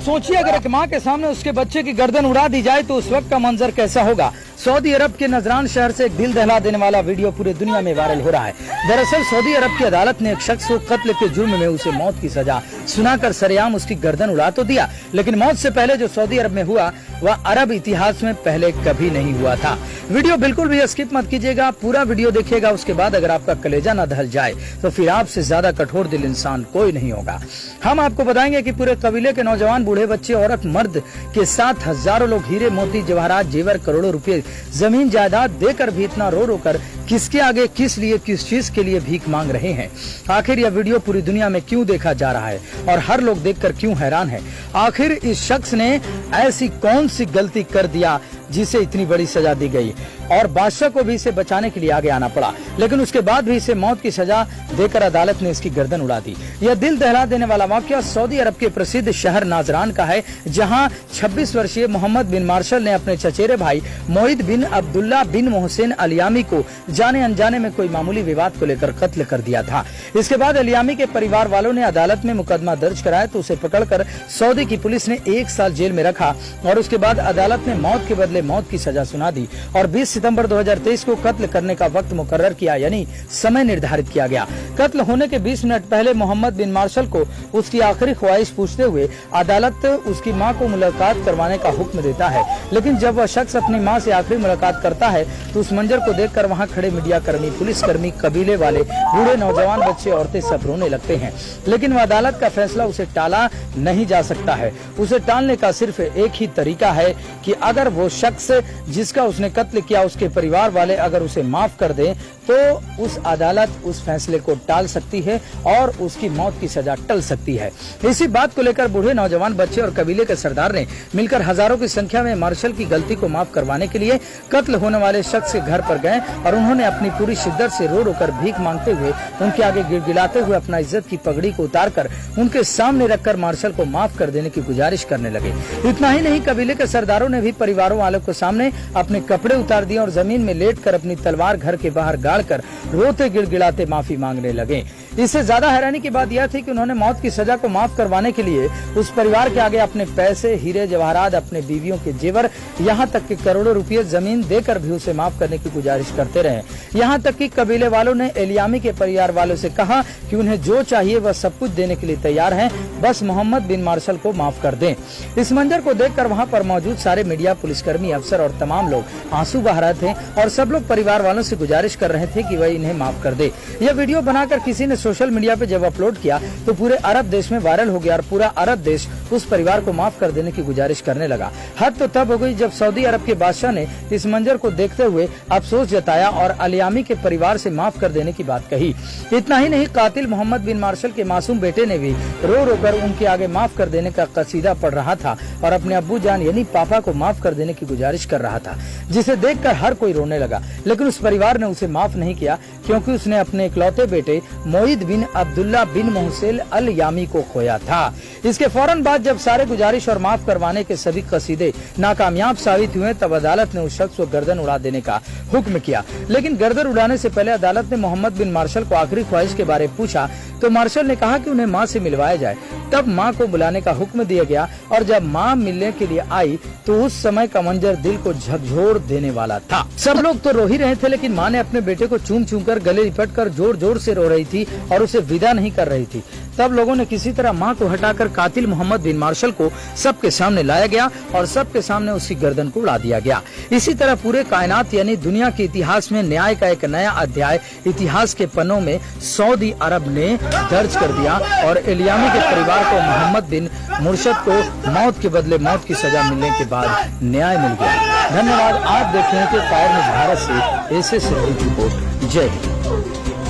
सोचिए अगर एक माँ के सामने उसके बच्चे की गर्दन उड़ा दी जाए तो उस वक्त का मंजर कैसा होगा। सऊदी अरब के नजरान शहर से एक दिल दहला देने वाला वीडियो पूरे दुनिया में वायरल हो रहा है। दरअसल सऊदी अरब की अदालत ने एक शख्स को कत्ल के जुर्म में उसे मौत की सजा सुनाकर सरेआम उसकी गर्दन उड़ा तो दिया, लेकिन मौत से पहले जो सऊदी अरब में हुआ वह अरब इतिहास में पहले कभी नहीं हुआ था। वीडियो बिल्कुल भी स्किप मत कीजिएगा, पूरा वीडियो देखिएगा। उसके बाद अगर आपका कलेजा न दहल जाए तो फिर आपसे ज्यादा कठोर दिल इंसान कोई नहीं होगा। हम आपको बताएंगे कि पूरे कबीले के नौजवान, बूढ़े, बच्चे, औरत, मर्द के साथ हजारों लोग हीरे, मोती, जवाहरात, जेवर, करोड़ों रुपए, जमीन जायदाद देकर भी इतना रो रो कर किसके आगे, किस लिए, किस चीज के लिए भीख मांग रहे हैं। आखिर यह वीडियो पूरी दुनिया में क्यों देखा जा रहा है और हर लोग देखकर क्यों हैरान है। आखिर इस शख्स ने ऐसी कौन सी गलती कर दिया जिसे इतनी बड़ी सजा दी गई और बादशाह को भी इसे बचाने के लिए आगे आना पड़ा, लेकिन उसके बाद भी इसे मौत की सजा देकर अदालत ने इसकी गर्दन उड़ा दी। यह दिल दहला देने वाला वाकया सऊदी अरब के प्रसिद्ध शहर नाजरान का है, जहां 26 वर्षीय मोहम्मद बिन मार्शल ने अपने चचेरे भाई मोहित बिन अब्दुल्ला बिन मोहसिन अलियामी को जाने अनजाने में कोई मामूली विवाद को लेकर कत्ल कर दिया था। इसके बाद अलियामी के परिवार वालों ने अदालत में मुकदमा दर्ज कराया तो उसे पकड़कर सऊदी की पुलिस ने 1 साल जेल में रखा और उसके बाद अदालत ने मौत के बदले मौत की सजा सुना दी और 20 सितंबर 2023 को कत्ल करने का वक्त मुकर्रर किया, यानी समय निर्धारित किया गया। कत्ल होने के 20 मिनट पहले मोहम्मद बिन मार्शल को उसकी आखिरी ख्वाहिश पूछते हुए अदालत उसकी मां को मुलाकात करवाने का हुक्म देता है, लेकिन जब वह शख्स अपनी मां से आखिरी मुलाकात करता है तो उस मंजर को देखकर वहां खड़े मीडिया कर्मी, पुलिस कर्मी, कबीले वाले, बूढ़े, नौजवान, बच्चे, औरतें सब रोने लगते हैं। लेकिन वह अदालत का फैसला उसे टाला नहीं जा सकता है। उसे टालने का सिर्फ एक ही तरीका है कि अगर वो शख्स जिसका उसने कत्ल किया उसके परिवार वाले अगर उसे माफ कर दें तो उस अदालत उस फैसले को टाल सकती है और उसकी मौत की सजा टल सकती है। इसी बात को लेकर बूढ़े, नौजवान, बच्चे और कबीले के सरदार ने मिलकर हजारों की संख्या में मार्शल की गलती को माफ करवाने के लिए कत्ल होने वाले शख्स के घर पर गए और उन्होंने अपनी पूरी शिद्दत से रो रो कर भीख मांगते हुए उनके आगे गिड़गिड़ाते हुए अपना इज्जत की पगड़ी को उतारकर उनके सामने रखकर मार्शल को माफ कर देने की गुजारिश करने लगे। इतना ही नहीं, कबीले के सरदारों ने भी परिवारों वालों के सामने अपने कपड़े उतार दिए और जमीन में लेटकर अपनी तलवार घर के बाहर गाड़कर रोते गिड़गिड़ाते माफी मांगने लगे। इससे ज्यादा हैरानी की बात यह थी कि उन्होंने मौत की सजा को माफ करवाने के लिए उस परिवार के आगे अपने पैसे, हीरे, जवाहरात, अपने बीवियों के जेवर, यहाँ तक कि करोड़ों रुपये जमीन देकर भी उसे माफ करने की गुजारिश करते रहे। यहाँ तक कि कबीले वालों ने एलियामी के परिवार वालों से कहा कि उन्हें जो चाहिए वह सब कुछ देने के लिए तैयार हैं, बस मोहम्मद बिन मार्शल को माफ कर दें। इस मंजर को देखकर वहाँ पर मौजूद सारे मीडिया, पुलिसकर्मी, अफसर और तमाम लोग आंसू बहा रहे थे और सब लोग परिवार वालों से गुजारिश कर रहे थे कि वह इन्हें माफ कर दे। यह वीडियो बनाकर किसी ने सोशल मीडिया पे जब अपलोड किया तो पूरे अरब देश में वायरल हो गया और पूरा अरब देश उस परिवार को माफ कर देने की गुजारिश करने लगा। हद तो तब हो गई जब सऊदी अरब के बादशाह ने इस मंजर को देखते हुए अफसोस जताया और अलियामी के परिवार से माफ कर देने की बात कही। इतना ही नहीं, कातिल मोहम्मद बिन मार्शल के मासूम बेटे ने भी रो रो कर उनके आगे माफ कर देने का कसीदा पढ़ रहा था और अपने अब्बू जान यानी पापा को माफ कर देने की गुजारिश कर रहा था, जिसे देखकर हर कोई रोने लगा। लेकिन उस परिवार ने उसे माफ नहीं किया क्योंकि उसने अपने इकलौते बेटे मोहित बिन अब्दुल्ला बिन मोहसिन अल-यामी को खोया था। इसके फौरन बाद जब सारे गुजारिश और माफ करवाने के सभी कसीदे नाकामयाब साबित हुए तब अदालत ने उस शख्स को गर्दन उड़ा देने का हुक्म किया। लेकिन गर्दन उड़ाने से पहले अदालत ने मोहम्मद बिन मार्शल को आखिरी ख्वाहिश के बारे में पूछा तो मार्शल ने कहा कि उन्हें मां से मिलवाया जाए। तब मां को बुलाने का हुक्म दिया गया और जब मां मिलने के लिए आई तो उस समय का मंजर दिल को झकझोर देने वाला था। सब लोग तो रो ही रहे थे, लेकिन मां ने अपने बेटे को चूम चूम कर गले लिपट कर जोर जोर से रो रही थी और उसे विदा नहीं कर रही थी। तब लोगों ने किसी तरह मां को हटाकर कातिल मोहम्मद बिन मार्शल को सबके सामने लाया गया और सबके सामने उसकी गर्दन को उड़ा दिया गया। इसी तरह पूरे कायनात यानी दुनिया के इतिहास में न्याय का एक नया अध्याय इतिहास के पन्नों में सऊदी अरब ने दर्ज कर दिया और एलियामी के परिवार को मोहम्मद बिन मुर्शद को मौत के बदले मौत की सजा मिलने के बाद न्याय मिल गया। धन्यवाद। आप देख रहे हैं कि फायर न्यूज़ भारत से ऐसे रिपोर्ट। जय हिंद।